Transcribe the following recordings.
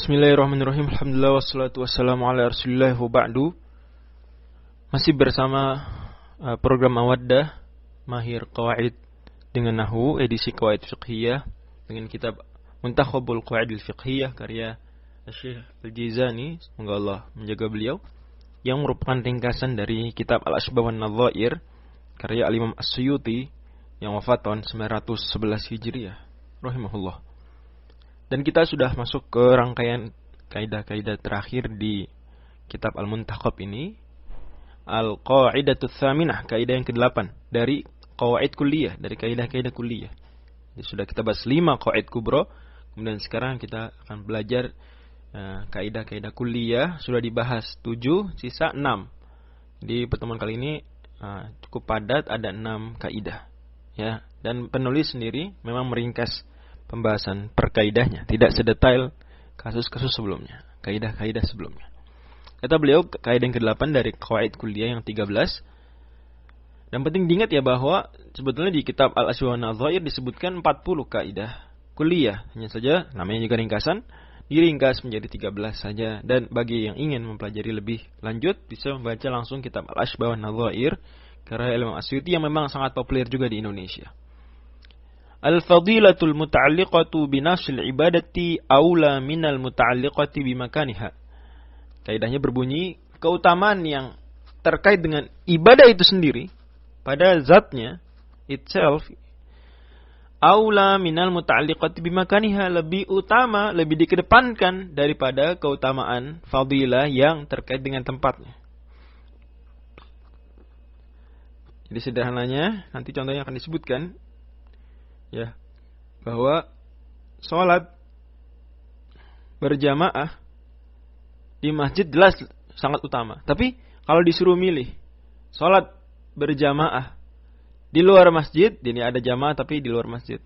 Bismillahirrahmanirrahim. Alhamdulillah wassalatu wassalamu ala Rasulillah wa ba'du. Masih bersama program Mawaddah Mahir Qawaid dengan Nahwu edisi Qawaid Fiqhiyah dengan kitab Muntakhabul Qawaidil Fiqhiyah karya Syekh Al-Jizani, semoga Allah menjaga beliau, yang merupakan ringkasan dari kitab Al-Ashbah wan Nadhair karya Al-Imam As-Suyuti yang wafat tahun 911 Hijriah rahimahullah. Dan kita sudah masuk ke rangkaian kaidah-kaidah terakhir di kitab Al-Muntakhab ini, Al-Qaidatus Tsaminah, kaidah yang ke-8 dari qawaid kulliyah, dari kaidah-kaidah kulliyah. Jadi sudah kita bahas 5 qawaid kubra, kemudian sekarang kita akan belajar kaidah-kaidah kulliyah. Sudah dibahas 7, sisa 6. Di pertemuan kali ini cukup padat, ada 6 kaidah. Ya, dan penulis sendiri memang meringkas pembahasan per kaidahnya, tidak sedetail kasus-kasus sebelumnya, kaidah-kaidah sebelumnya. Kata beliau, kaidah yang ke-8 dari qawaid kulliyah yang 13. Dan penting diingat ya bahwa sebetulnya di kitab Al-Ashbah wan Nadhair disebutkan 40 kaidah kulliyah. Hanya saja namanya juga ringkasan, diringkas menjadi 13 saja. Dan bagi yang ingin mempelajari lebih lanjut bisa membaca langsung kitab Al-Ashbah wan Nadhair karya Imam As-Suyuti yang memang sangat populer juga di Indonesia. Al-fadilatul muta'alliqatu binafsil ibadati aula minal muta'alliqati bimakaniha. Kaidahnya berbunyi, keutamaan yang terkait dengan ibadah itu sendiri pada zatnya itself aula minal muta'alliqati bimakaniha, lebih utama, lebih dikedepankan daripada keutamaan fadilah yang terkait dengan tempatnya. Jadi sederhananya nanti contohnya akan disebutkan ya, bahwa sholat berjamaah di masjid jelas sangat utama. Tapi kalau disuruh milih sholat berjamaah di luar masjid, ini ada jamaah tapi di luar masjid,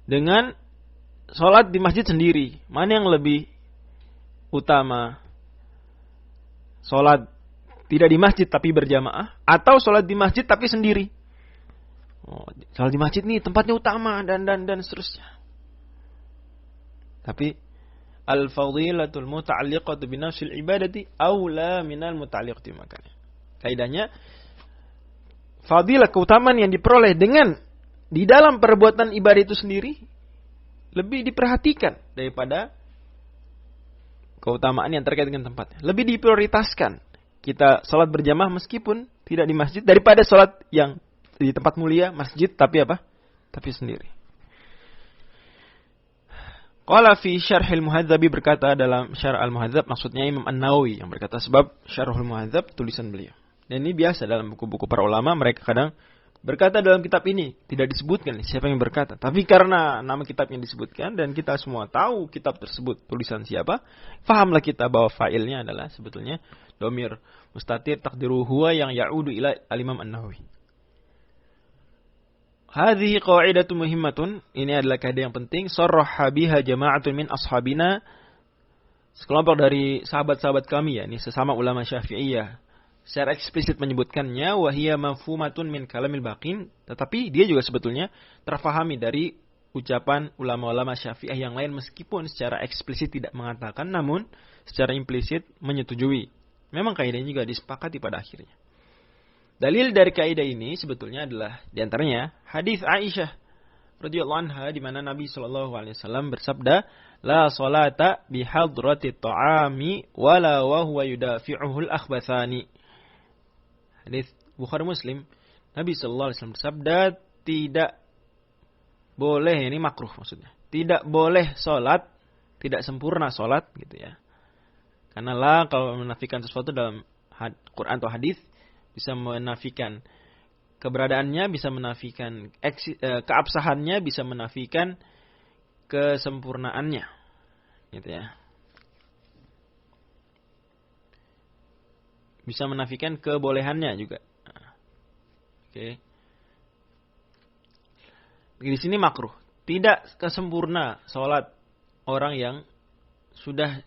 dengan sholat di masjid sendiri, mana yang lebih utama? Sholat tidak di masjid tapi berjamaah, atau sholat di masjid tapi sendiri? Sholat di masjid nih tempatnya utama dan seterusnya. Tapi al-fadilatul muta'alliqatu binafsil ibadati aula minal muta'alliqati bimakaniha. Kaidahnya, fadilah, keutamaan yang diperoleh dengan di dalam perbuatan ibadah itu sendiri lebih diperhatikan daripada keutamaan yang terkait dengan tempatnya. Lebih diprioritaskan kita sholat berjamaah meskipun tidak di masjid daripada sholat yang di tempat mulia, masjid, tapi apa? Tapi sendiri. Qala fi syarhil muhadzabi, berkata dalam syarh al-muhadzab, maksudnya Imam An-Nawawi yang berkata, sebab syarhul muhadzab tulisan beliau. Dan ini biasa dalam buku-buku para ulama, mereka kadang berkata dalam kitab ini, tidak disebutkan siapa yang berkata. Tapi karena nama kitabnya disebutkan dan kita semua tahu kitab tersebut tulisan siapa, fahamlah kita bahwa failnya adalah sebetulnya dhamir mustatir taqdiru huwa yang ya'udu ila al-Imam An-Nawawi. Hadhihi qaidatun muhimmatun, ini adalah kaidah yang penting, sarraha biha jama'atun min ashabina, sekelompok dari sahabat-sahabat kami, ya, ini sesama ulama Syafi'iyah, secara eksplisit menyebutkannya, wa hiya mafhumatun min kalamil baqin, tetapi dia juga sebetulnya terfahami dari ucapan ulama-ulama Syafi'iyah yang lain meskipun secara eksplisit tidak mengatakan, namun secara implisit menyetujui. Memang kaidahnya juga disepakati pada akhirnya. Dalil dari kaidah ini sebetulnya adalah diantaranya hadis Aisyah radhiyallahu anha, di mana Nabi sallallahu alaihi wasallam bersabda, la salata bi hadrati ta'ami wala wa huwa yudafi'uhu al-akhbathani. Hadis Bukhari Muslim, Nabi sallallahu alaihi wasallam bersabda, tidak boleh, ini makruh maksudnya, tidak boleh salat, tidak sempurna salat gitu ya. Karena la kalau menafikan sesuatu dalam Quran atau hadis bisa menafikan keberadaannya, bisa menafikan keabsahannya, bisa menafikan kesempurnaannya, gitu ya. Bisa menafikan kebolehannya juga. Oke. Di sini makruh, tidak kesempurna sholat orang yang sudah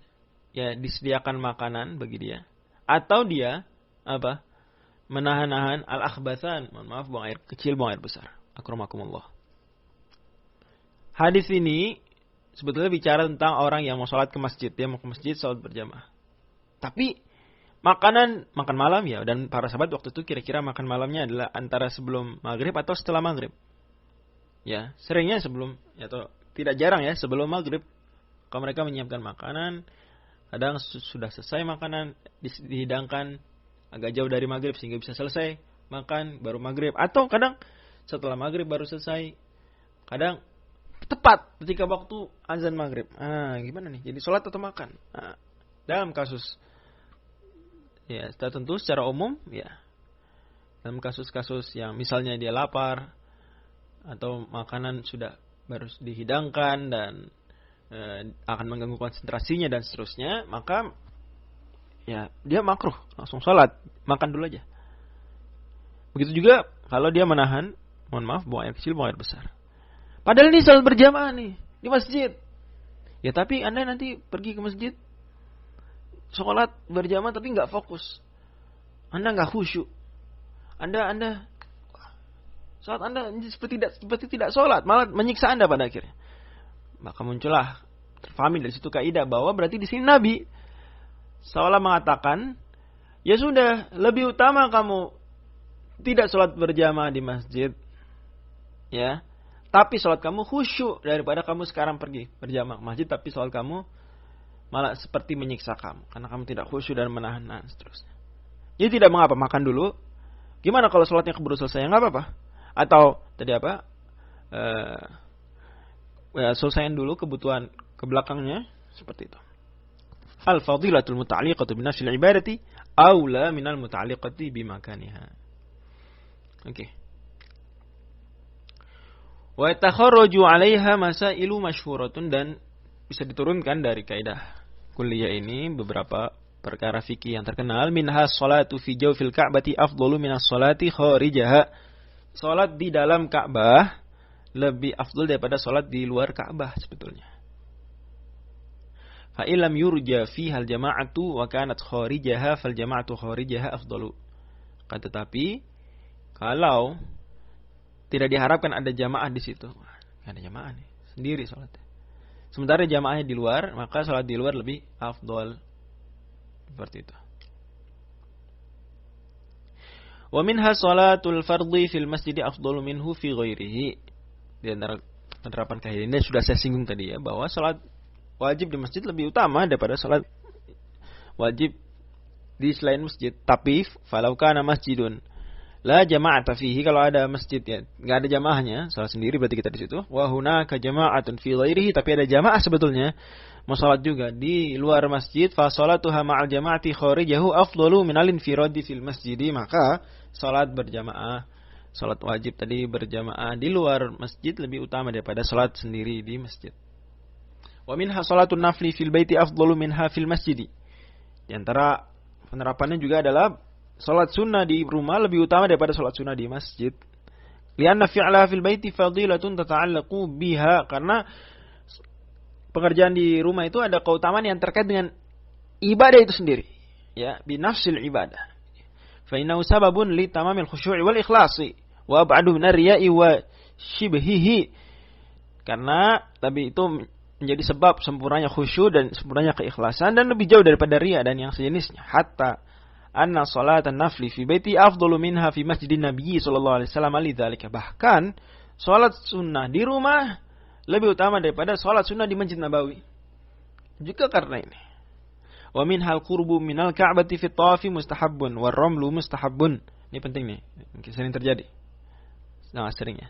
ya disediakan makanan bagi dia, atau dia apa? Menahan-nahan al-akhbathan, mohon maaf, buang air kecil, buang air besar. Akramakumullah. Hadis ini sebetulnya bicara tentang orang yang mau sholat ke masjid. Dia mau ke masjid sholat berjamaah. Tapi makan malam ya. Dan para sahabat waktu itu kira-kira makan malamnya adalah antara sebelum maghrib atau setelah maghrib. Ya, seringnya sebelum, atau tidak jarang ya, sebelum maghrib. Kalau mereka menyiapkan makanan, kadang sudah selesai makanan, dihidangkan agak jauh dari maghrib sehingga bisa selesai makan baru maghrib. Atau kadang setelah maghrib baru selesai. Kadang tepat ketika waktu azan maghrib. Gimana nih? Jadi sholat atau makan? Dalam kasus, ya tentu secara umum, ya dalam kasus-kasus yang misalnya dia lapar atau makanan sudah baru dihidangkan dan akan mengganggu konsentrasinya dan seterusnya, maka ya dia makruh langsung sholat, makan dulu aja. Begitu juga kalau dia menahan, mohon maaf, buang air kecil, buang air besar. Padahal ini sholat berjamaah nih di masjid. Ya tapi Anda nanti pergi ke masjid sholat berjamaah tapi nggak fokus. Anda nggak khusyuk. Anda sholat Anda seperti tidak sholat, malah menyiksa Anda pada akhirnya. Maka muncullah terfahami dari situ kaidah bahwa berarti di sini Nabi seolah mengatakan, ya sudah, lebih utama kamu tidak sholat berjamaah di masjid, ya, tapi sholat kamu khusyuk daripada kamu sekarang pergi berjamaah ke masjid, tapi sholat kamu malah seperti menyiksa kamu karena kamu tidak khusyuk dan menahan seterusnya. Jadi tidak mengapa, makan dulu. Gimana kalau sholatnya keburu selesai? Nggak apa-apa. Atau tadi apa? Selesaiin dulu kebutuhan ke belakangnya, seperti itu. Al-fadilatul muta'alliqatu binafsil ibadati aula minal muta'alliqati bimakaniha. Oke. Wa yatakharraju 'alaiha masailu masyhuratun, dan bisa diturunkan dari kaidah kuliah ini beberapa perkara fikih yang terkenal. Minha sholatu fi jawfil ka'bati afdalu minas sholati kharijaha. Salat di dalam Ka'bah lebih afdal daripada salat di luar Ka'bah sebetulnya. Fa illam yurja fiha al-jama'atu wa kanat kharijaha fal jama'atu kharijaha afdalu. Tetapi kalau tidak diharapkan ada jamaah di situ, enggak ada jamaah nih, sendiri salatnya. Sementara jamaahnya di luar, maka salat di luar lebih afdal. Seperti itu. Wa minha salatul fardhi fil masjid afdalu minhu fi ghairihi. Di antara penerapan kaidah ini sudah saya singgung tadi ya, bahwa salat wajib di masjid lebih utama daripada salat wajib di selain masjid. Tapi falau kana masjidun la jama'ata fihi, kalau ada masjid ya enggak ada jamaahnya, salat sendiri berarti kita di situ. Wa hunaka jama'atun fi ghairihi, tapi ada jamaah sebetulnya, mau salat juga di luar masjid, fa salatuha ma'al jama'ati kharijahu afdalu minal infiradi fil masjid. Maka salat berjamaah, salat wajib tadi berjamaah di luar masjid lebih utama daripada salat sendiri di masjid. Wa minha salatun nafli fil baiti afdalu minha fil masjid. Di antara penerapannya juga adalah salat sunnah di rumah lebih utama daripada salat sunnah di masjid. Lianna fi'laha fil baiti fadilatun tata'allaqu biha, karena pekerjaan di rumah itu ada keutamaan yang terkait dengan ibadah itu sendiri, ya, binafsil ibadah. Fa innahu sababun li tamamil khusyu'i wal ikhlasi wa ab'adu min ar-riya'i wa shibhihi. Karena tapi itu menjadi sebab sempurnanya khusyuk dan sempurnanya keikhlasan, dan lebih jauh daripada riya dan yang sejenisnya. Hatta anna salatan nafli fi baiti afdalu minha fi masjidin Nabi sallallahu alaihi wasallam lidzalika. Bahkan salat sunnah di rumah lebih utama daripada salat sunnah di Masjid Nabawi. Juga karena ini. Wa minhal qurbu minal ka'bati fit tawafi mustahabbun war ramlu mustahabbun. Ini penting nih, sering terjadi. Nah, seringnya.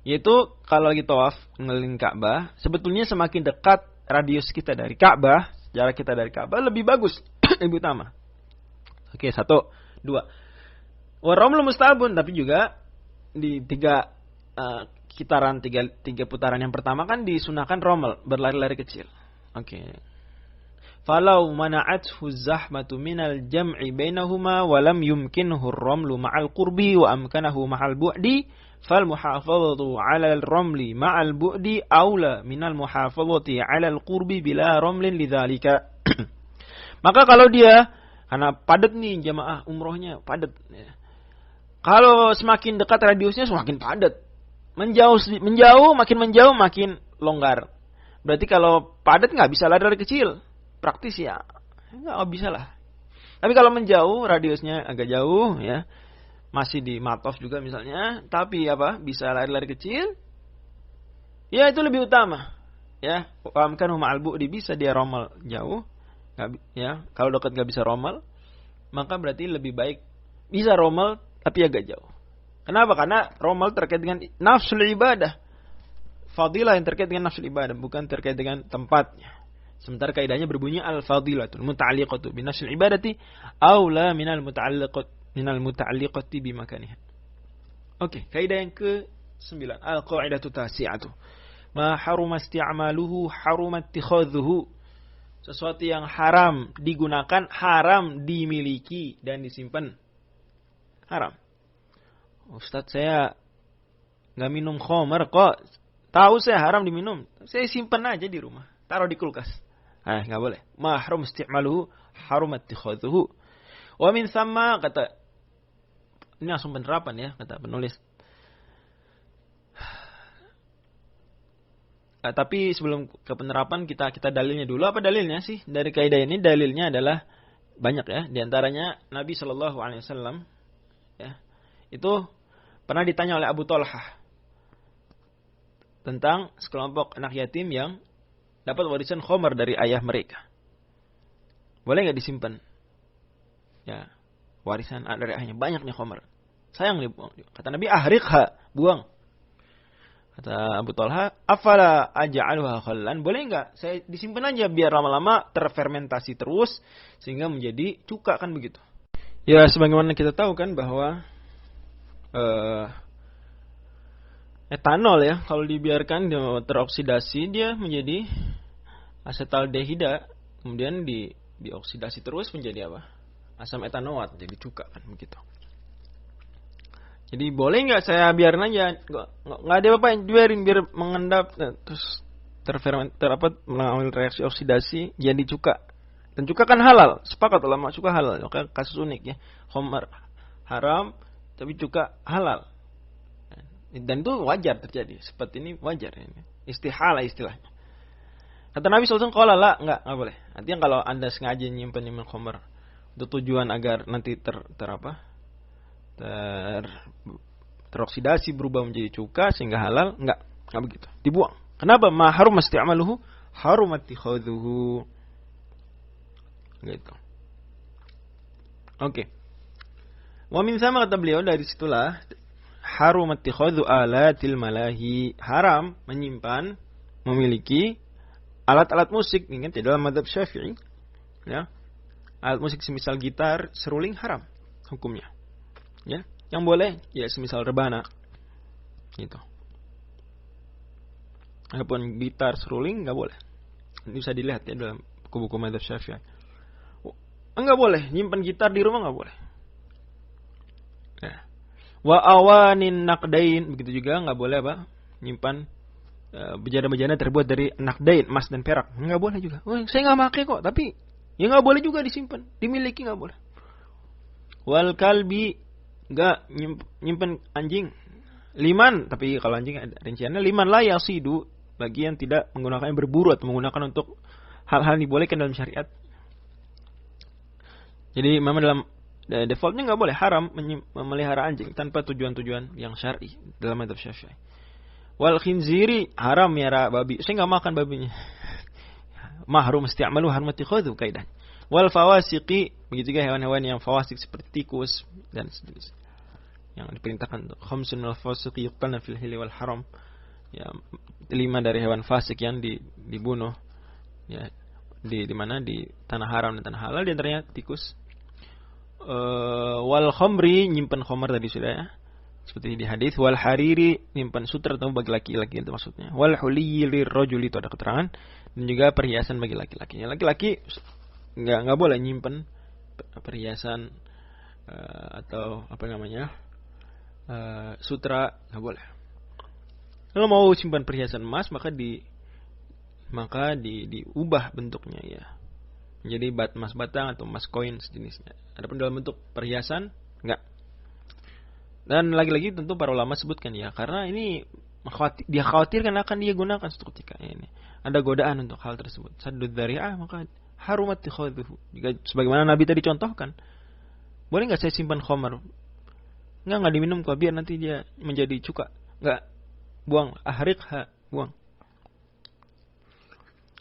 Yaitu kalau lagi tawaf ngeliling Ka'bah, sebetulnya semakin dekat radius kita dari Ka'bah, jarak kita dari Ka'bah lebih bagus, lebih utama. Oke, 1, 2. War ramlu mustahabbun, tapi juga di tiga putaran yang pertama kan disunahkan romal, berlari-lari kecil. Oke. Falau mana'athu zahmatu minal jam'i bainahuma wa lam yumkinhu ar-ramlu ma'al qurbi wa amkanahu ma'al bu'di fal muhafazatu 'ala al-ramli ma'al bu'di aula minal muhafazati 'ala al-qurbi bila ramlin lidzalika. Maka kalau dia, karena padat nih jamaah umrohnya, padat ya. Kalau semakin dekat radiusnya semakin padat. Menjauh makin longgar. Berarti kalau padat nggak bisa lari kecil. Praktis ya, nggak bisa lah. Tapi kalau menjauh, radiusnya agak jauh ya, masih di Matov juga misalnya, tapi apa bisa lari-lari kecil, ya itu lebih utama. Ya, kan ma'al bu'di, bisa dia romal jauh, ya. Kalau dekat nggak bisa romal, maka berarti lebih baik bisa romal tapi agak jauh. Kenapa? Karena romal terkait dengan nafsul ibadah. Fadilah yang terkait dengan nafsul ibadah, bukan terkait dengan tempatnya. Sementara kaidahnya berbunyi al-fadilatul muta'alliqatu bi nafsil ibadati aula minal muta'alliqati bi makaniha. Oke, kaidah yang ke-9, al-qa'idatu tasi'atu. Ma haruma isti'maluhu haruma ittikhadhuhu. Sesuatu yang haram digunakan, haram dimiliki dan disimpan. Haram. Ustaz, saya enggak minum khamar kok. Tahu saya haram diminum. Saya simpan aja di rumah. Taruh di kulkas. Nggak boleh. Mahrum isti'maluhu, harum ittikhadhuhu. Wa min thamma, kata, ini langsung penerapan ya, kata penulis. Tapi sebelum ke penerapan kita dalilnya dulu. Apa dalilnya sih dari kaidah ini? Dalilnya adalah banyak ya. Di antaranya Nabi Shallallahu Alaihi Wasallam ya, itu pernah ditanya oleh Abu Talhah tentang sekelompok anak yatim yang dapat warisan khamar dari ayah mereka. Boleh nggak disimpan? Ya, warisan dari ayahnya banyak nih khamar. Sayang dibuang. Kata Nabi, ahriqha, buang. Kata Abu Talha, afala aja'aluha khallan? Boleh nggak? Saya disimpan aja biar lama-lama terfermentasi terus sehingga menjadi cuka, kan begitu. Ya, sebagaimana kita tahu kan bahwa etanol ya, kalau dibiarkan teroksidasi dia menjadi asetaldehida, kemudian dioksidasi terus menjadi apa? Asam etanoat, jadi cuka, kan begitu. Jadi boleh nggak saya biarin aja, nggak ada apa-apa, biarin biar mengendap terus mengalami reaksi oksidasi jadi cuka. Dan cuka kan halal, sepakat ulama, cuka halal. Kasus unik ya, khamar haram tapi cuka halal. Dan itu wajar terjadi. Seperti ini wajar. Istihala istilahnya. Kata Nabi SAW, kalau lah, enggak boleh. Artinya kalau Anda sengaja nyimpan khamar untuk tujuan agar nanti teroksidasi berubah menjadi cuka sehingga halal, enggak begitu. Dibuang. Kenapa? Ma harum isti'maluhu harum ittikhadhuhu. Gitu. Oke. Wa min sama, kata beliau, dari situlah harum ittikhadhu alatil malahi, haram menyimpan, memiliki alat-alat musik. Ingat dalam mazhab Syafi'i ya, alat musik semisal gitar, seruling haram hukumnya ya. Yang boleh ya semisal rebana gitu. Adapun gitar, seruling enggak boleh. Ini bisa dilihat ya dalam buku-buku mazhab Syafi'i. Enggak boleh nyimpan gitar di rumah, enggak boleh ya. Wa awanin naqdain, begitu juga enggak boleh nyimpan bejana-bejana terbuat dari naqdain, emas dan perak, enggak boleh juga. Saya enggak pakai kok, tapi ya enggak boleh juga disimpan, dimiliki enggak boleh. Wal kalbi, enggak nyimpan anjing. Liman, tapi kalau anjing ada rinciannya, liman la yasidu, bagi yang tidak menggunakannya berburu atau menggunakan untuk hal-hal yang dibolehkan dalam syariat. Jadi memang dalam defaultnya nggak boleh, haram memelihara anjing tanpa tujuan-tujuan yang syar'i dalam mazhab Syafi'i. Wal khinziri, haram miara babi. Saya nggak makan babinya. Mahrum isti'malu harum ittikhadhu, kaidah. Wal fawasiqi, begitu juga hewan-hewan yang fawasik seperti tikus dan sejenis. Yang diperintahkan untuk khamsun wal fawasiqi yuqtalna fil hilli wal haram. Ya, 5 dari hewan fasik yang dibunuh ya di mana, di tanah haram dan tanah halal, di antaranya tikus. Wal khamri, nyimpan khamar tadi sudah ya, seperti di hadis. Wal hariri, nyimpan sutra atau bagi laki-laki, itu maksudnya. Wal huliyyi lirrajuli, itu ada keterangan, dan juga perhiasan bagi laki-laki. Ya, laki-laki enggak boleh nyimpan perhiasan atau sutra, enggak boleh. Kalau mau simpan perhiasan emas, maka diubah bentuknya ya, menjadi emas batang atau emas koin sejenisnya. Adapun dalam bentuk perhiasan enggak. Dan lagi-lagi tentu para ulama sebutkan ya, karena ini dia khawatirkan akan dia gunakan suatu ketika ini ada godaan untuk hal tersebut, saddud dzari'ah, maka harumat tikhadhuhu. Jika sebagaimana Nabi tadi contohkan, boleh enggak saya simpan khamar? Enggak diminum kok, biar nanti dia menjadi cuka. Enggak, buang, ahriqha, buang.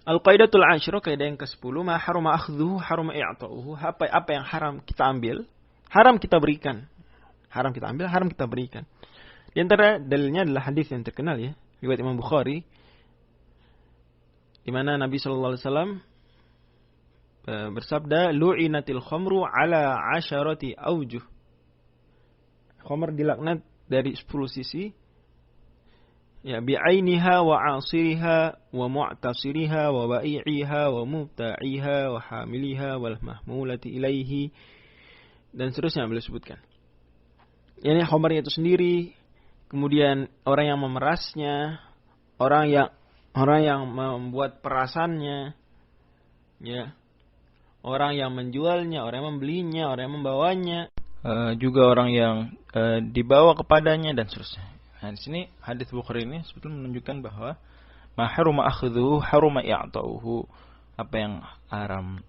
Al-qaidatul 'ashra, kaidah yang ke-10, ma harama akhdhuhu harama i'ta'uhu. Apa yang haram kita ambil, haram kita berikan. Haram kita ambil, haram kita berikan. Di antara dalilnya adalah hadis yang terkenal ya, riwayat Imam Bukhari, di mana Nabi sallallahu alaihi wasallam bersabda, lu'inatil khamru ala 'asharati aujuh. Khamr dilaknat dari 10 sisi. Ya, bi'ainiha wa 'asiriha wa mu'tasiriha wa ba'i'iha wa mubta'iha wa hamiliha wal mahmulati ilaihi, dan seterusnya beliau sebutkan. Yani khamrnya itu sendiri, kemudian orang yang memerasnya, orang yang membuat perasannya, ya, orang yang menjualnya, orang yang membelinya, orang yang membawanya, juga orang yang dibawa kepadanya, dan seterusnya. Nah, di sini hadis Bukhari ini sebetulnya menunjukkan bahwa ma haruma akhdhuhu haruma i'ta'uhu. Apa yang haram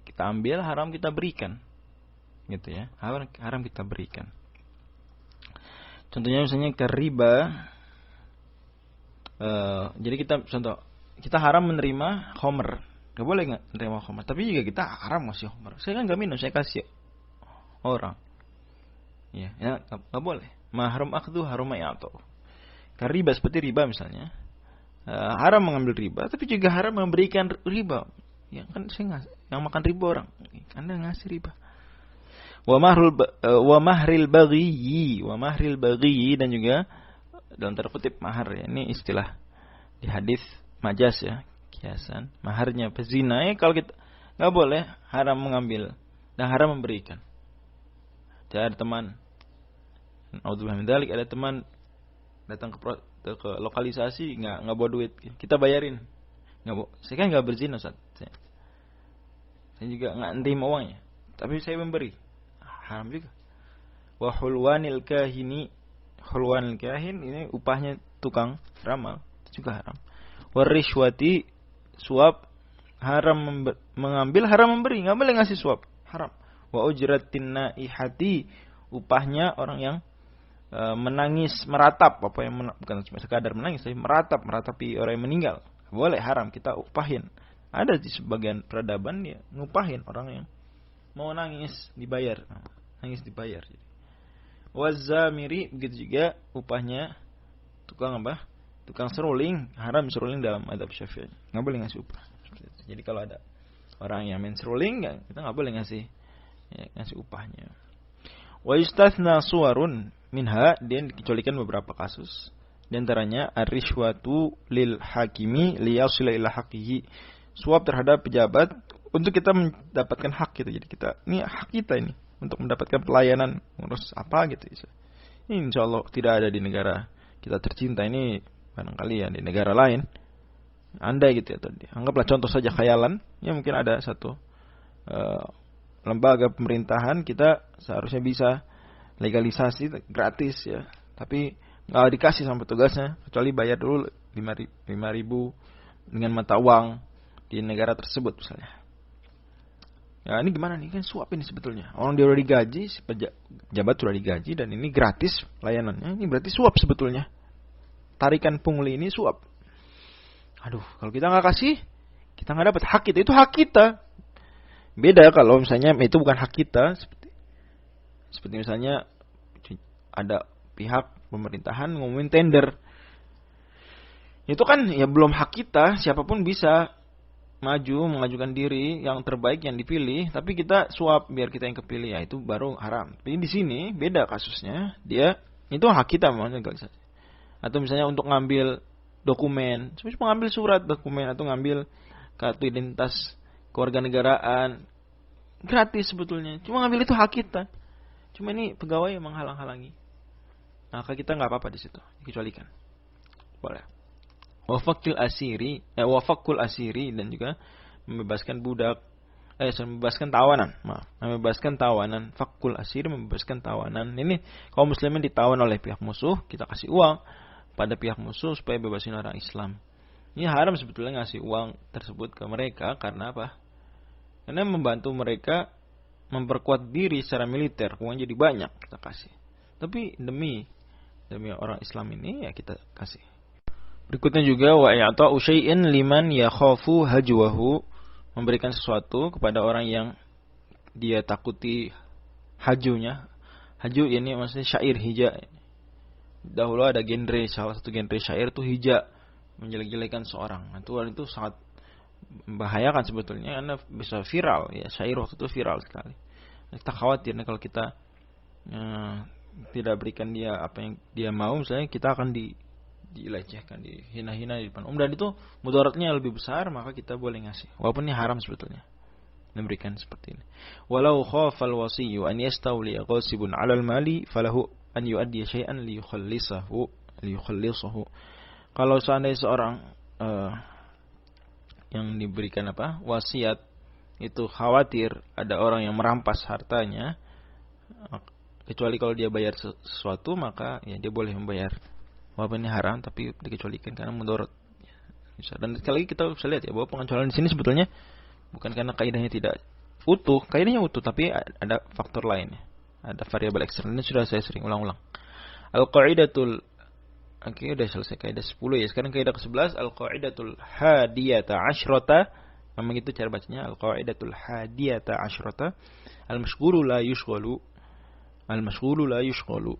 kita ambil, haram kita berikan. Gitu ya. Haram kita berikan. Contohnya misalnya ke riba. Jadi kita haram menerima khamr. Enggak boleh enggak menerima khamr, tapi juga kita haram ngasih khamr. Saya kan enggak minum, saya kasih orang. Ya, enggak boleh. Mahrum akhdhu haruma ya'tu. Karena riba, seperti riba misalnya, haram mengambil riba, tapi juga haram memberikan riba. Ya kan saya yang makan riba orang, Anda ngasih riba. Wa mahril baghi, dan juga dalam tanda kutip mahar ya. Ini istilah di hadis majas ya, kiasan. Maharnya pezina ya, kalau kita enggak boleh, haram mengambil dan haram memberikan. Jadi ada teman, ada teman datang ke lokalisasi, nggak bawa duit, kita bayarin, saya kan nggak berzina, Ustaz. Saya juga nggak nerima uangnya, tapi saya memberi, haram juga. Wa hulwanil kahin, ini upahnya tukang ramal, itu juga haram. Warishwati, suap, haram mengambil, haram memberi, nggak boleh ngasih suap, haram. Wa ujratin naihati, upahnya orang yang menangis, meratap, bukan cuma sekadar menangis, tapi meratapi orang yang meninggal. Boleh, haram kita upahin. Ada di sebagian peradaban dia ngupahin orang yang mau nangis dibayar. Nangis dibayar. Wazamiri, begitu juga upahnya tukang apa? Tukang seruling, haram seruling dalam adab Syafi'i. Enggak boleh ngasih upah. Jadi kalau ada orang yang main seruling, kita enggak boleh ngasih upahnya. Wa yustathna suwarun minha, dia dikecualikan beberapa kasus. Di antaranya ar-rishwatu lil hakimi liyasila ila haqqihi, suap terhadap pejabat untuk kita mendapatkan hak kita. Jadi ini hak kita ini untuk mendapatkan pelayanan, ngurus apa gitu. Ini insyaallah tidak ada di negara kita tercinta ini, barangkali ya di negara lain. Andai gitu ya tadi. Anggaplah contoh saja khayalan, ya mungkin ada satu lembaga pemerintahan, kita seharusnya bisa legalisasi gratis ya, tapi nggak dikasih sama petugasnya kecuali bayar dulu 5.000 dengan mata uang di negara tersebut misalnya. Ya ini gimana nih, kan suap ini sebetulnya. Orang dia udah digaji, si pejabat sudah digaji, dan ini gratis layanannya, ini berarti suap sebetulnya. Tarikan pungli ini suap. Aduh, kalau kita nggak kasih, kita nggak dapat hak kita, itu hak kita. Beda kalau misalnya itu bukan hak kita, seperti misalnya ada pihak pemerintahan ngumumin tender. Itu kan ya belum hak kita, siapapun bisa maju mengajukan diri yang terbaik yang dipilih, tapi kita suap biar kita yang kepilih, ya itu baru haram. Tapi di sini beda kasusnya, dia itu hak kita memang legalisasi. Atau misalnya untuk ngambil dokumen, seperti mengambil surat dokumen atau ngambil kartu identitas kewarganegaraan, gratis sebetulnya. Cuma ngambil itu hak kita. Cuma ini pegawai yang menghalang-halangi. Maka kita nggak apa-apa di situ, dikecualikan. Boleh. Wafakul asiri, dan juga membebaskan budak, membebaskan tawanan. Membebaskan tawanan. Fakul asiri, membebaskan tawanan. Ini kaum muslimin ditawan oleh pihak musuh, kita kasih uang. pada pihak musuh supaya bebasin orang Islam. Ini haram sebetulnya ngasih uang tersebut ke mereka karena apa? Karena membantu mereka memperkuat diri secara militer, uang jadi banyak kita kasih. Tapi demi orang Islam ini ya kita kasih. Berikutnya juga wa i'ta'u syai'in liman yakhafu hajwahu, memberikan sesuatu kepada orang yang dia takuti hajunya. Haju ini maksudnya syair hija. Dahulu ada salah satu genre syair itu hija, menjelek-jelekan seorang. Itu sangat membahayakan sebetulnya karena bisa viral ya, syair waktu itu viral sekali. Kita khawatir kalau kita tidak berikan dia apa yang dia mau, misalnya kita akan dilecehkan, dihina-hina di depan umum, dan itu mudaratnya lebih besar, maka kita boleh ngasih walaupun ini haram sebetulnya memberikan seperti ini. Walau khafal wasiyyu an yastawliya ghasibun 'alal mali falahu an yu'addi syai'an liyukhallisahu. Kalau seandainya seorang yang diberikan wasiat itu khawatir ada orang yang merampas hartanya, kecuali kalau dia bayar sesuatu, maka ya dia boleh membayar. Walaupun ini haram tapi dikecualikan karena mudarat. Dan sekali lagi kita bisa lihat ya bahwa pengecualian di sini sebetulnya bukan karena kaidahnya tidak utuh, kaidahnya utuh, tapi ada faktor lainnya, ada variabel eksternal. Ini sudah saya sering ulang-ulang. Al-qaidatul, oke, udah selesai kaidah 10 ya. Sekarang kaidah ke-11, al-qaidatul hadiyata asyrata. Memang itu cara bacanya, al-qaidatul hadiyata asyrata. Al-mashghulu la yushghalu. Al-mashghulu la yushghalu.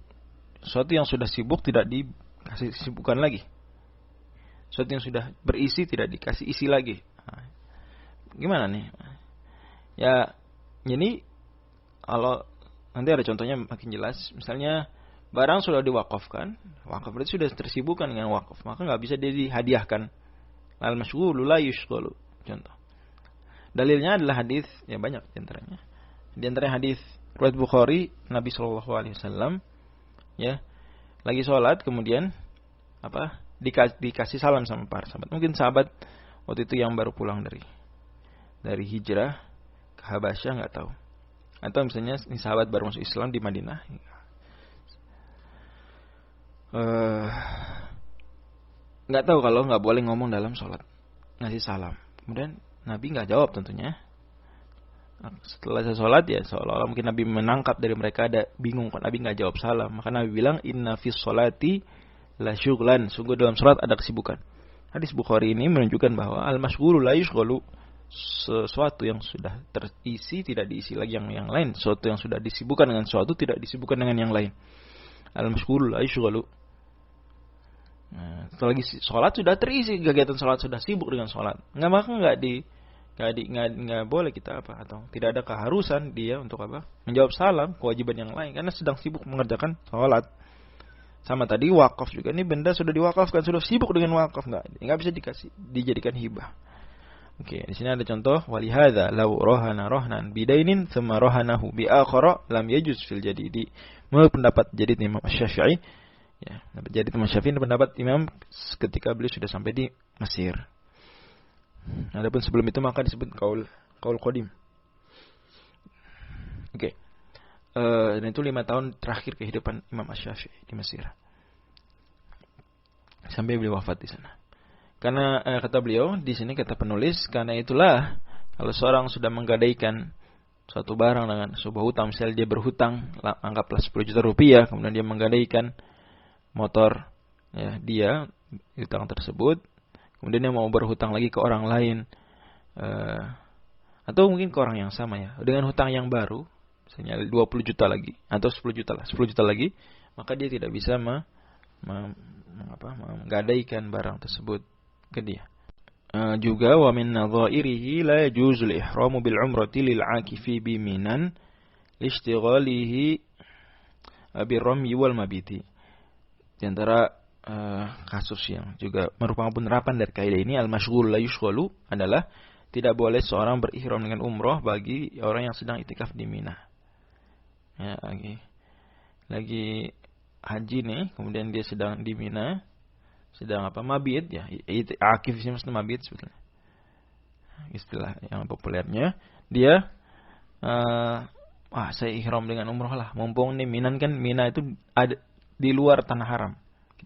Sesuatu yang sudah sibuk tidak dikasih sibukan lagi. Sesuatu yang sudah berisi tidak dikasih isi lagi. Gimana nih? Ya, jadi kalau nanti ada contohnya makin jelas. Misalnya barang sudah diwakafkan, wakaf berarti sudah tersibukkan dengan wakaf, maka nggak bisa dia dihadiahkan. Al-mashghulu la yushghalu. Contoh. Dalilnya adalah hadis, ya banyak di antaranya. Di antara hadis riwayat Bukhari, Nabi sallallahu alaihi wasallam ya lagi sholat, kemudian dikasih salam sama para sahabat. Mungkin sahabat waktu itu yang baru pulang dari hijrah ke Habasyah, nggak tahu. Atau misalnya ini sahabat baru masuk Islam di Madinah. Nggak tahu kalau nggak boleh ngomong dalam sholat, ngasih salam. Kemudian Nabi nggak jawab tentunya. Setelah saya sholat ya seolah-olah mungkin Nabi menangkap dari mereka ada bingung kok Nabi nggak jawab salam. Maka Nabi bilang inna fis sholati la syughlan, sungguh dalam sholat ada kesibukan. Hadis Bukhari ini menunjukkan bahwa al-mashghulu la yushghalu, sesuatu yang sudah terisi tidak diisi lagi yang lain. Sesuatu yang sudah disibukkan dengan sesuatu tidak disibukkan dengan yang lain. Al-mashghulu la yushghalu. Nah, setelah lagi sholat sudah terisi, kegiatan sholat sudah sibuk dengan sholat, nggak boleh kita atau tidak ada keharusan dia untuk menjawab salam, kewajiban yang lain karena sedang sibuk mengerjakan sholat. Sama tadi wakaf juga, ini benda sudah diwakafkan, sudah sibuk dengan wakaf, nggak bisa dijadikan hibah. Oke, di sini ada contoh walihada law rohana rohnan bidainin thumma rohanahu bi akhara lam yajuz fil jadidi. Menurut pendapat Jadid Imam Syafi'i, ya, Jadid Imam Syafi'i pendapat Imam ketika beliau sudah sampai di Mesir. Adapun sebelum itu maka disebut qaul qadim. Oke. Dan itu 5 tahun terakhir kehidupan Imam Syafi'i di Mesir. Sampai beliau wafat di sana. Karena kata beliau di sini, kata penulis, karena itulah kalau seorang sudah menggadaikan suatu barang dengan sebuah hutang, misalnya dia berhutang anggaplah 10 juta rupiah, kemudian dia menggadaikan motor ya dia hutang tersebut, kemudian dia mau berhutang lagi ke orang lain atau mungkin ke orang yang sama ya dengan hutang yang baru, misalnya 20 juta lagi atau 10 juta lagi, maka dia tidak bisa menggadaikan barang tersebut ke dia. Juga wa min nadhairihi la yajuzul ihramu bil umrati lil akifi bi minan liishtighalihi bir ramyi wal mabiti. Di antara kasus yang juga merupakan penerapan dari kaidah ini, al-mashghul la yushghalu, adalah tidak boleh seorang berihram dengan umrah bagi orang yang sedang iktikaf di Mina. Ya, lagi haji nih, kemudian dia sedang di Mina, sedang mabit ya, akif ini maksudnya mabit sebetulnya. Istilah yang populernya, dia saya ihram dengan umrah lah, mumpung nih Mina itu ada di luar tanah haram.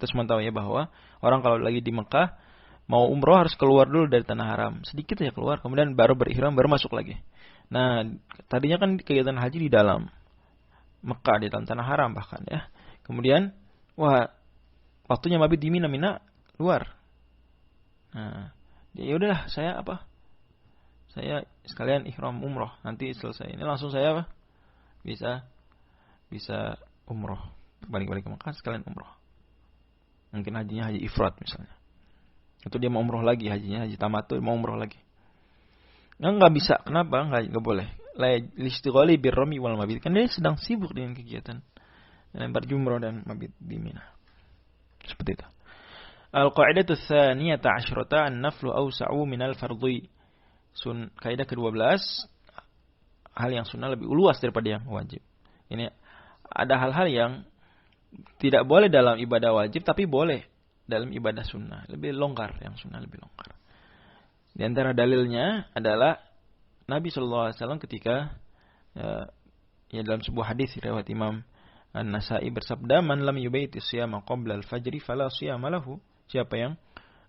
Kita semua tahu ya bahwa orang kalau lagi di Mekah mau umroh harus keluar dulu dari tanah haram. Sedikit ya keluar, kemudian baru berihram, baru masuk lagi. Nah, tadinya kan kegiatan haji di dalam Mekah, di dalam tanah haram bahkan ya. Kemudian, waktunya mabit di Mina luar. Nah, ya udahlah saya sekalian ihram umroh. Nanti selesai ini langsung saya bisa umroh. Balik-balik ke Mekah sekalian umroh. Mungkin hajinya haji ifrat misalnya. Atau dia mau umroh lagi, hajinya haji tamattu, mau umroh lagi. Nggak bisa. Kenapa? Nggak boleh. Listighali birrami wal mabit. Kan dia sedang sibuk dengan kegiatan lempar jumroh dan mabit di Mina. Seperti itu. Al-qa'idatu tsaniyata 'asyrata an-naflu awsa'u minal fardhi. Kaidah ke-12, hal yang sunnah lebih luas daripada yang wajib. Ini ada hal-hal yang tidak boleh dalam ibadah wajib tapi boleh dalam ibadah sunnah. Lebih longgar, yang sunnah lebih longgar. Di antara dalilnya adalah Nabi SAW ketika dalam sebuah hadis riwayat Imam An-Nasa'i bersabda, "Man lam yubaiti siyama qabla al-fajri fala siyama lahu." Siapa yang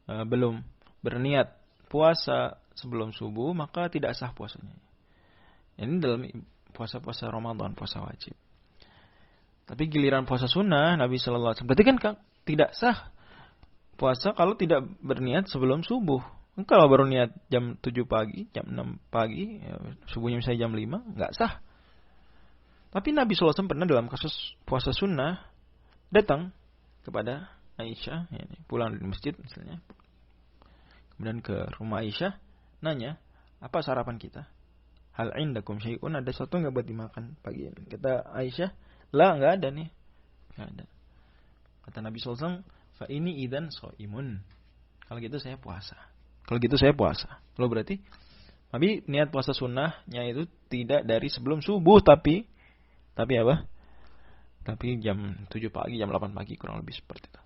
belum berniat puasa sebelum subuh, maka tidak sah puasanya. Ini dalam puasa-puasa Ramadan, puasa wajib. Tapi giliran puasa sunnah, Nabi sallallahu alaihi wasallam berarti kan tidak sah puasa kalau tidak berniat sebelum subuh. Kalau baru niat jam 7 pagi, jam 6 pagi, ya, subuhnya misalnya jam 5, nggak sah. Tapi Nabi sallallahu alaihi wasallam pernah dalam kasus puasa sunnah datang kepada Aisyah, pulang dari masjid misalnya, kemudian ke rumah Aisyah, nanya, apa sarapan kita? Hal indakum syai'un, ada sesuatu nggak buat dimakan pagi ini? Kata Aisyah, lah nggak ada nih, nggak ada. Kata Nabi SAW, fa ini idan soimun. Kalau gitu saya puasa. Kalau berarti Nabi niat puasa sunnahnya itu tidak dari sebelum subuh, tapi apa? Tapi jam 7 pagi, jam 8 pagi kurang lebih seperti itu.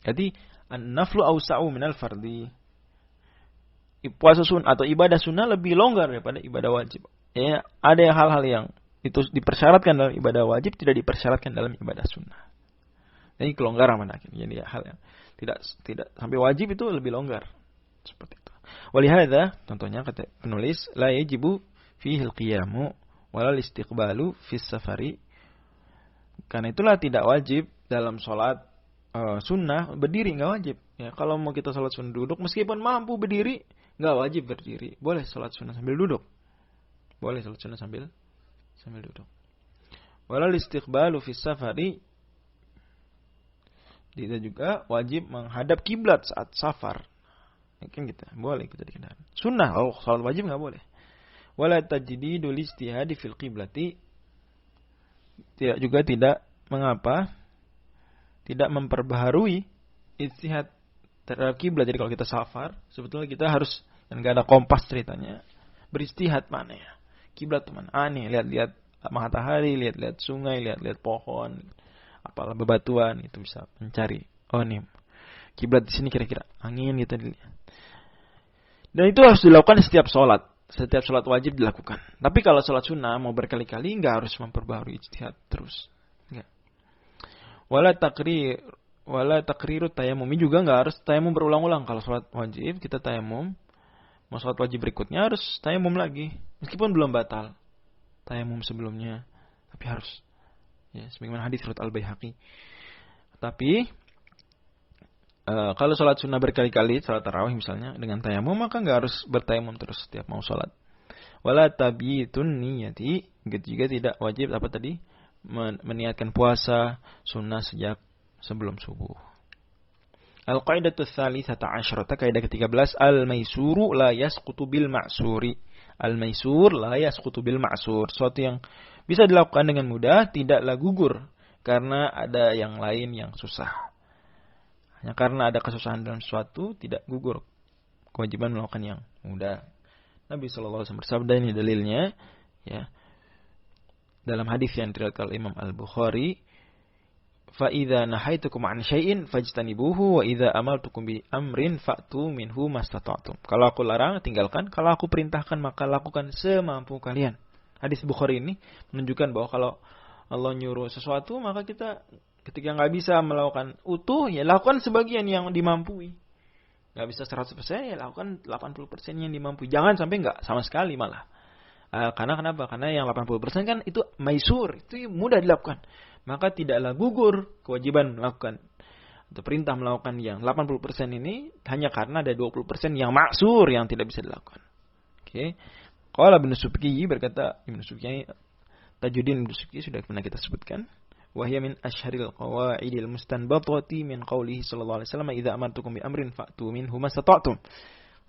Jadi an-naflu awsa'u minal fardhi. Puasa sunnah atau ibadah sunnah lebih longgar daripada ibadah wajib. Ya, ada hal-hal yang itu dipersyaratkan dalam ibadah wajib, tidak dipersyaratkan dalam ibadah sunnah. Ini kelonggaran mana? Jadi hal yang tidak sampai wajib itu lebih longgar. Seperti itu. Walihada, contohnya kata penulis, la yajibu fihi al-qiyamu wala al-istiqbalu fi safari. Karena itulah tidak wajib dalam sholat sunnah berdiri, nggak wajib. Ya, kalau mau kita sholat sunnah duduk, meskipun mampu berdiri, nggak wajib berdiri. Boleh sholat sunnah sambil duduk. Boleh sholat sunnah sambil duduk. Walal istiqbalu fi safari. Dia juga wajib menghadap kiblat saat safar. Ya, kan kita boleh ikut di kendaraan. Sunnah, sholat wajib nggak boleh. Wala tajdidu listihadi fil qiblati. Tidak mengapa tidak memperbaharui istihad terhadap kiblat. Jadi kalau kita safar, sebetulnya kita harus, dan gak ada kompas ceritanya, beristihad mana ya, kiblat mana, nih lihat-lihat matahari, lihat-lihat sungai, lihat-lihat pohon, apalah bebatuan, itu bisa mencari, nih kiblat di sini kira-kira, angin gitu dilihat. Dan itu harus dilakukan setiap sholat wajib dilakukan. Tapi kalau sholat sunnah mau berkali-kali, nggak harus memperbaharui ijtihad terus. Nggak. Wala takriru tayamumi, juga nggak harus tayamum berulang-ulang. Kalau sholat wajib kita tayamum, mau sholat wajib berikutnya harus tayamum lagi, meskipun belum batal tayamum sebelumnya, tapi harus. Ya, sebagaimana hadis riwayat Al-Baihaqi. Tapi kalau sholat sunnah berkali-kali, sholat tarawih misalnya dengan tayamum, maka nggak harus bertayamum terus setiap mau sholat. Wala tabitun niyati, juga tidak wajib meniatkan puasa sunnah sejak sebelum subuh. Al-qaidatu tsalitsata 'asyrata, kaidah ke-13, al-maisuru la yasqutu bil ma'suri. Al-maisur la yasqutu bil ma'sur. Sesuatu yang bisa dilakukan dengan mudah tidaklah gugur karena ada yang lain yang susah. Hanya karena ada kesusahan dalam sesuatu tidak gugur kewajiban melakukan yang mudah. Nabi sallallahu alaihi wasallam bersabda, ini dalilnya ya. Dalam hadis yang diriwayatkan oleh Imam Al-Bukhari, fa idza nahaitukum an syai'in fajtanibuhu wa idza amartukum bi amrin fa'tu minhu mastata'tum. Kalau aku larang, tinggalkan. Kalau aku perintahkan, maka lakukan semampu kalian. Hadis Bukhari ini menunjukkan bahwa kalau Allah nyuruh sesuatu, maka kita Ketika nggak bisa melakukan utuh, ya lakukan sebagian yang dimampui. Nggak bisa 100%, ya lakukan 80% yang dimampui. Jangan sampai nggak sama sekali malah. Karena kenapa? Karena yang 80% kan itu maisur, itu mudah dilakukan. Maka tidaklah gugur kewajiban melakukan atau perintah melakukan yang 80% ini hanya karena ada 20% yang maksur yang tidak bisa dilakukan. Oke. Qala Ibnu Subki, berkata Ibnu Subki, Tajuddin Ibnu Subki sudah pernah kita sebutkan. Wahya min asyharil qawaidil mustanbatati min qawlihi sallallahu alaihi wasallam idza amartukum bi amrin fa'tu minhu mastata'tum.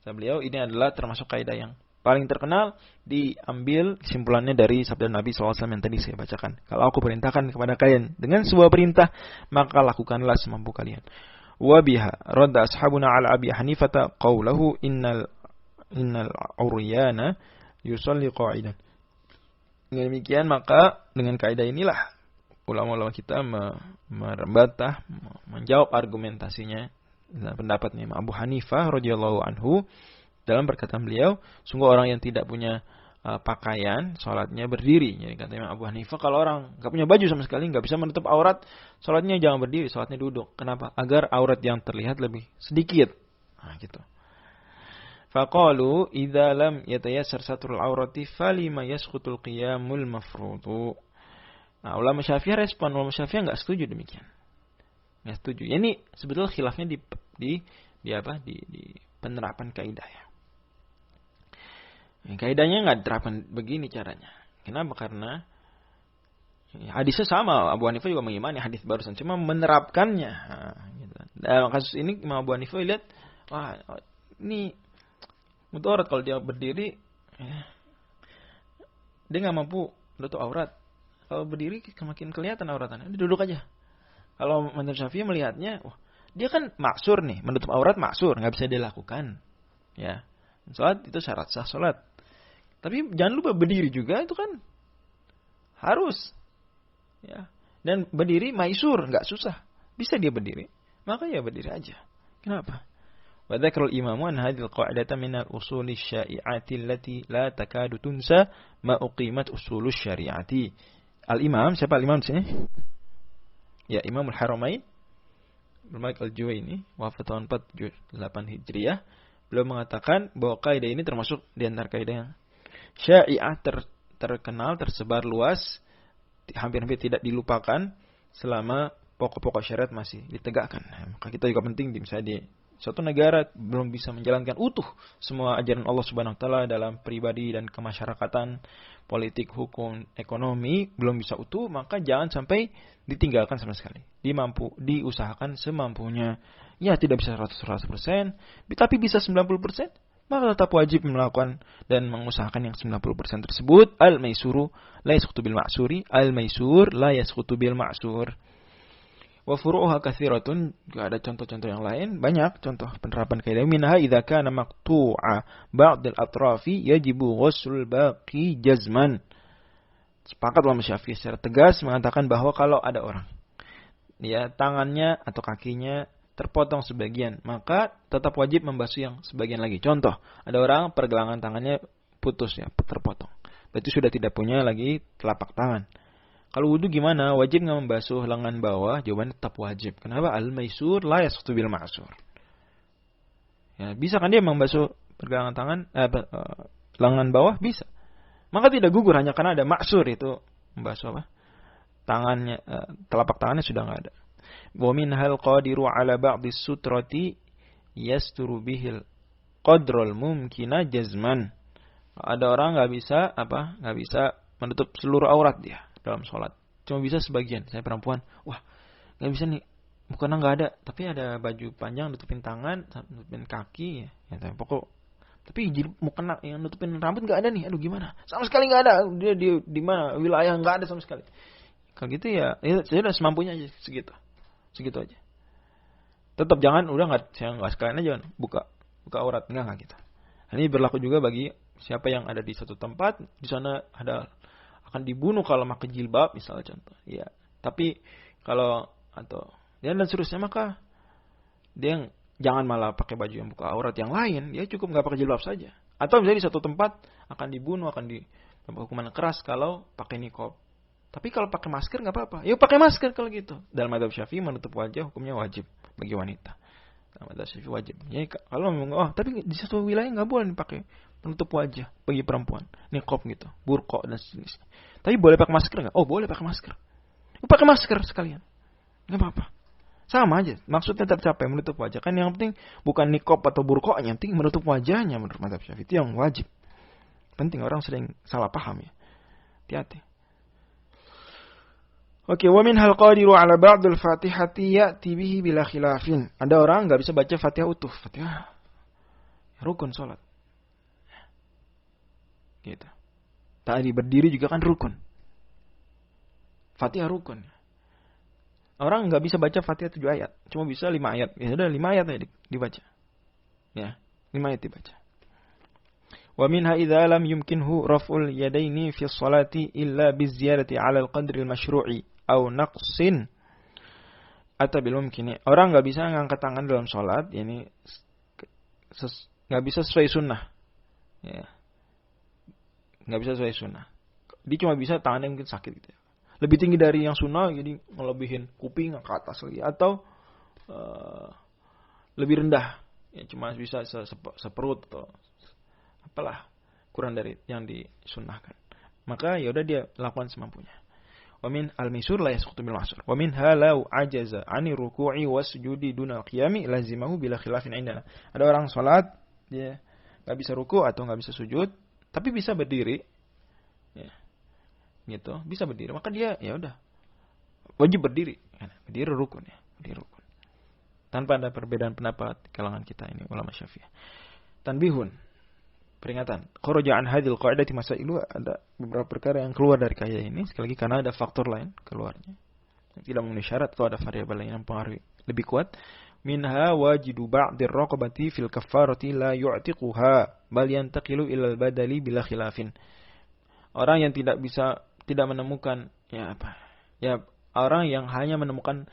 Kata beliau, ini adalah termasuk kaidah yang paling terkenal, diambil kesimpulannya dari sabda Nabi SAW yang tadi saya bacakan. Kalau aku perintahkan kepada kalian dengan sebuah perintah, maka lakukanlah semampu kalian. Wa biha radda ashabuna ala Abi Hanifah qawlahu innal uryana yusalli qa'idan. Dengan demikian, maka dengan kaidah inilah ulama-ulama kita membantah, menjawab argumentasinya dan pendapatnya Abu Hanifah radhiyallahu anhu dalam perkataan beliau, sungguh orang yang tidak punya pakaian, sholatnya berdiri. Jadi kata Imam Abu Hanifah, kalau orang nggak punya baju sama sekali, nggak bisa menutup aurat, sholatnya jangan berdiri, sholatnya duduk. Kenapa? Agar aurat yang terlihat lebih sedikit. Nah, gitu. Faqalu idza lam yatayassar satrul aurati falima yasqutul qiyamul mafruḍu. Nah, ulama Syafi'iyah respon, ulama Syafi'iyah nggak setuju demikian. Nggak setuju. Ya, ini sebetulnya khilafnya di penerapan kaidah ya. Kaidahnya nggak diterapkan begini caranya. Kenapa? Karena hadisnya sama. Abu Hanifah juga mengimani hadis barusan, cuma menerapkannya. Nah, gitu. Dalam kasus ini Imam Abu Hanifah lihat, wah ini mudarat kalau dia berdiri, ya, dia nggak mampu menutup aurat. Kalau berdiri makin kelihatan auratannya. Dia duduk aja. Kalau menurut Syafi'i melihatnya, wah, dia kan maksur nih, menutup aurat maksur, nggak bisa dilakukan. Ya, salat itu syarat sah salat. Tapi jangan lupa berdiri juga itu kan harus. Ya, dan berdiri maisur, nggak susah. Bisa dia berdiri, maka ya berdiri aja. Kenapa? Wa dzakarul imamu an hadhil qa'idata min al-usul asy-syai'ati allati la takadu tunsa ma uqimat usul asy-syari'ati. Al-Imam, siapa Al-Imam di sini? Ya, Imamul Haramain Al-Malik Al-Juwaini, wafat tahun 478 Hijriah. Beliau mengatakan bahwa kaidah ini termasuk di antara kaidah yang syai'ah terkenal, tersebar luas, hampir-hampir tidak dilupakan selama pokok-pokok syariat masih ditegakkan. Maka kita juga penting misalnya di suatu negara belum bisa menjalankan utuh semua ajaran Allah Subhanahu wa taala dalam pribadi dan kemasyarakatan, politik, hukum, ekonomi belum bisa utuh, maka jangan sampai ditinggalkan sama sekali. Diusahakan semampunya. Ya, tidak bisa 100%, tapi bisa 90%, maka tetap wajib melakukan dan mengusahakan yang 90% tersebut. Al-maisuru la yasqutu bil ma'suri, al-maisur la yasqutu bil ma'sur. Wa furu'uha katsiratun, juga ada contoh-contoh yang lain, banyak contoh penerapan kaidah. Minha idza kana maqtu'a ba'd al-atrafi yajibu ghuslul baqi jazman. Sepakat ulama Syafi'i secara tegas mengatakan bahwa kalau ada orang, ya, tangannya atau kakinya terpotong sebagian, maka tetap wajib membasuh yang sebagian lagi. Contoh, ada orang pergelangan tangannya putus, ya, terpotong. Berarti sudah tidak punya lagi telapak tangan. Kalau wudu gimana? Wajib nggak membasuh lengan bawah? Jawabannya tetap wajib. Kenapa? Al-maisur la yasqutu bil ma'sur. Ya, bisa kan dia membasuh pergelangan tangan, lengan bawah? Bisa. Maka tidak gugur hanya karena ada ma'sur, itu membasuh apa? Tangannya, telapak tangannya sudah nggak ada. Wa minhal qadiru ala ba'dis sutrati yasturu bihil qadrul mumkina jazman. Ada orang nggak bisa menutup seluruh aurat dia dalam sholat, cuma bisa sebagian. Saya perempuan, wah nggak bisa nih, bukannya nggak ada, tapi ada baju panjang nutupin tangan, nutupin kaki, ya pokok. Tapi mau kena yang nutupin rambut nggak ada nih, aduh gimana? Sama sekali nggak ada, dia di mana wilayah nggak ada sama sekali. Kalau gitu ya saya udah semampunya aja segitu aja. Tetap jangan, saya nggak sekalian aja buka aurat, enggak gitu. Ini berlaku juga bagi siapa yang ada di satu tempat, di sana akan dibunuh kalau pakai jilbab misalnya contoh. Ya, tapi kalau dan seterusnya, maka dia jangan malah pakai baju yang buka aurat yang lain, dia cukup nggak pakai jilbab saja. Atau misalnya di satu tempat akan dibunuh, akan hukuman keras kalau pakai niqab. Tapi kalau pakai masker nggak apa-apa. Yuk pakai masker kalau gitu. Dalam madzhab Syafi'i menutup wajah hukumnya wajib bagi wanita. Dalam madzhab Syafi'i wajib. Jadi kalau memang tapi di satu wilayah nggak boleh dipakai menutup wajah bagi perempuan. Niqab gitu, burqa dan sejenisnya. Tapi boleh pakai masker nggak? Oh boleh pakai masker. Yuk pakai masker sekalian. Nggak apa-apa. Sama aja. Maksudnya tercapai menutup wajah. Kan yang penting bukan niqab atau burqa, yang penting menutup wajahnya menurut madzhab Syafi'i itu yang wajib. Penting, orang sering salah paham ya. Hati-hati. Oke, wa min hal qadiru ala ba'dil Fatihati ya'ti bihi bila khilafin. Ada orang enggak bisa baca Fatihah utuh. Fatihah rukun salat. Gitu. Tadi berdiri juga kan rukun. Fatihah rukun. Orang enggak bisa baca Fatihah 7 ayat, cuma bisa 5 ayat. Ya sudah 5 ayat aja dibaca. Ya, 5 ayat dibaca. Wa minha idza lam yumkinhu raf'ul yadaini fi sholati illa biziyadati 'ala al-qadri al-masyru'i aw naqsin atau bil mumkin. Orang enggak bisa ngangkat tangan dalam salat, yakni enggak bisa sesuai sunnah. Ya. Enggak bisa sesuai sunnah. Dia cuma bisa tangannya mungkin sakit gitu ya. Lebih tinggi dari yang sunnah, jadi ngelebihin kuping ke atas lagi, atau lebih rendah, ya cuma bisa seperut atau apalah kurang dari yang disunnahkan. Maka ya udah dia lakukan semampunya. Wa min al-misur la yasqutu bil masur. Wa min halau ajaza ani ruku'i wasjudi dunal qiyami lazimahu bila khilafin indana. Ada orang salat dia enggak bisa ruku atau enggak bisa sujud, tapi bisa berdiri. Ya. Gitu, bisa berdiri, maka dia ya udah wajib berdiri. Berdiri rukun ya, berdiri rukun. Tanpa ada perbedaan pendapat di kalangan kita ini ulama Syafi'iyah. Tanbihun, peringatan. Kharaja an hadhil qa'idati masailu, ada beberapa perkara yang keluar dari kaidah ini sekali lagi karena ada faktor lain keluarnya. Tidak memenuhi syarat atau ada variabel lain yang mempengaruhi lebih kuat. Minha wajidu ba'dir raqabati fil kaffarati la yu'tiquha bal yantaqilu ila al-badali bila khilafin. Orang yang tidak menemukan orang yang hanya menemukan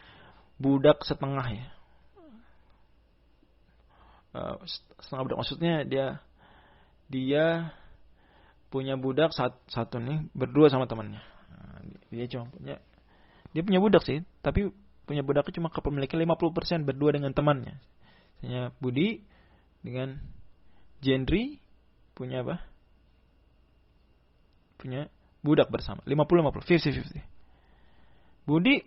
budak setengah ya. Setengah budak maksudnya dia punya budak satu nih berdua sama temannya. Dia punya budak sih, tapi punya budaknya cuma kepemilikan 50% berdua dengan temannya. Misalnya Budi dengan Jendri punya apa? Punya budak bersama 50-50, 50-50. Budi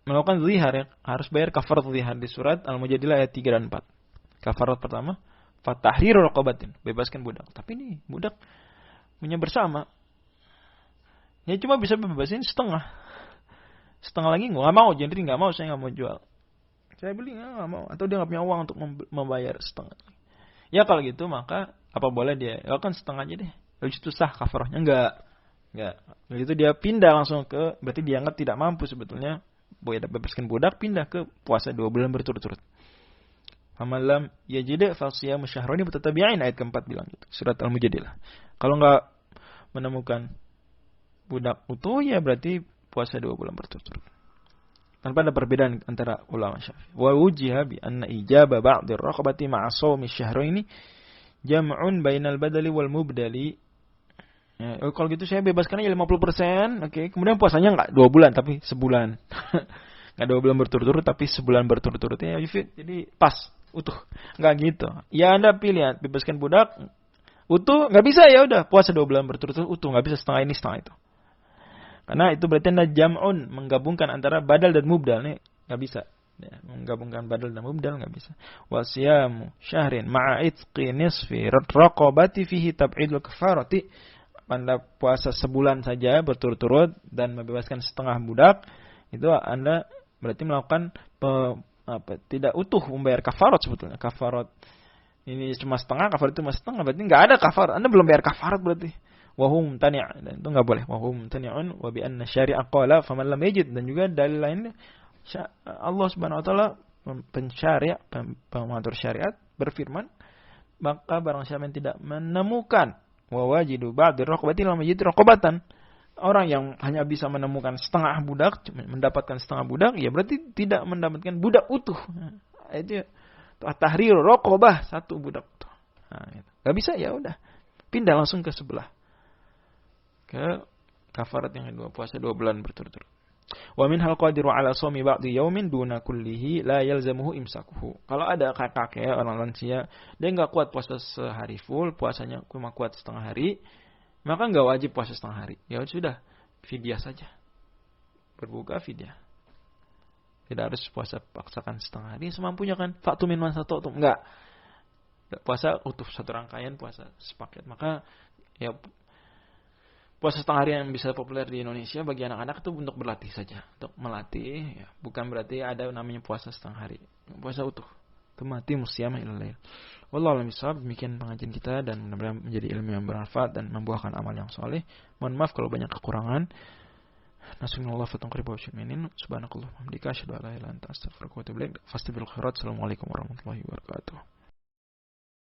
melakukan zihar ya, harus bayar kafarat zihar di surat Al-Mujadilah ayat 3 dan 4. Kafarat pertama, fatahriru raqabatin, bebaskan budak. Tapi ini budak punya bersama. Ya cuma bisa bebasin setengah. Setengah lagi enggak mau, jadi enggak mau, saya enggak mau jual. Saya beli enggak mau, atau dia enggak punya uang untuk membayar setengah. Ya kalau gitu maka apa boleh dia lakukan setengah aja deh. Lalu itu sah kafarahnya enggak. Begitu dia pindah langsung ke, berarti dianggap tidak mampu sebetulnya. Boleh bebaskan budak, pindah ke puasa 2 bulan berturut-turut. Famalam yajid fa siyamu syahrayn mutatabi'ain, ayat keempat bilang gitu. Surat Al-Mujadilah. Kalau enggak menemukan budak utuh ya berarti puasa 2 bulan berturut-turut. Tanpa ada perbedaan antara ulama Syafi'i. Wa wujiha bi anna ijaba ba'dir raqabati ma'a shaumi syahrayn jam'un bainal badali wal mubdali. Ya, kalau gitu saya bebaskan aja 50%, oke. Kemudian puasanya enggak 2 bulan tapi sebulan. Enggak 2 bulan berturut-turut tapi sebulan berturut-turut ya, jadi pas, utuh. Enggak gitu. Ya Anda pilih, bebaskan budak utuh, enggak bisa ya udah puasa 2 bulan berturut-turut utuh, enggak bisa setengah ini setengah itu. Karena itu berarti Anda jam'un, menggabungkan antara badal dan mubdal nih, enggak bisa. Ya, menggabungkan badal dan mubdal enggak bisa. Wasiyamu syahrin ma'a itqi nisfi raqabati fihi tab'idul kafarati. Anda puasa sebulan saja berturut-turut dan membebaskan setengah budak, itu Anda berarti melakukan tidak utuh membayar kafarat sebetulnya. Kafarat ini cuma setengah, kafarat itu cuma setengah, berarti enggak ada kafarat. Anda belum bayar kafarat berarti. Wahum tani', dan itu enggak boleh. Wahum tani'un wa bi anna syari'a qala faman lam yajid, dan juga dalil lainnya Allah Subhanahu wa taala pensyari', pengatur syariat berfirman, maka barang siapa yang tidak menemukan wa wajidu ba'dir raqabati lam yajid raqabatan, orang yang hanya bisa menemukan setengah budak, mendapatkan setengah budak, ya berarti tidak mendapatkan budak utuh. Itu tahrir raqabah, satu budak utuh. Nah, itu. Gak bisa ya udah pindah langsung ke sebelah, ke Kafarat yang kedua, puasa 2 bulan berturut-turut. Wa min hal qadiru ala shaumi ba'di yaumin duna kullihi la yalzamuhu imsakuhu. Kalau ada kakek orang lansia, dia enggak kuat puasa sehari full, puasanya cuma kuat setengah hari, maka enggak wajib puasa setengah hari. Ya sudah, fidyah saja. Berbuka fidyah. Tidak harus puasa paksakan setengah hari, semampunya kan. Fa'tu min masata'tum. Enggak. Puasa utuh satu rangkaian, puasa sepaket. Maka ya puasa setengah hari yang bisa populer di Indonesia bagi anak-anak itu untuk berlatih saja, untuk melatih, ya. Bukan berarti ada namanya puasa setengah hari. Puasa utuh. Itu mati musyamah ilal lail. Wallahu a'lam bishawab. Demikian pengajian kita dan mudah-mudahan menjadi ilmu yang bermanfaat dan membuahkan amal yang soleh. Mohon maaf kalau banyak kekurangan. Nasunallahu fa tunqribu syaminin. Subhanakallah wa bihamdika asyhadu an la ilaha illa anta astaghfiruka wa atubu ilaik. Fastaghfirul khairat. Assalamualaikum warahmatullahi wabarakatuh.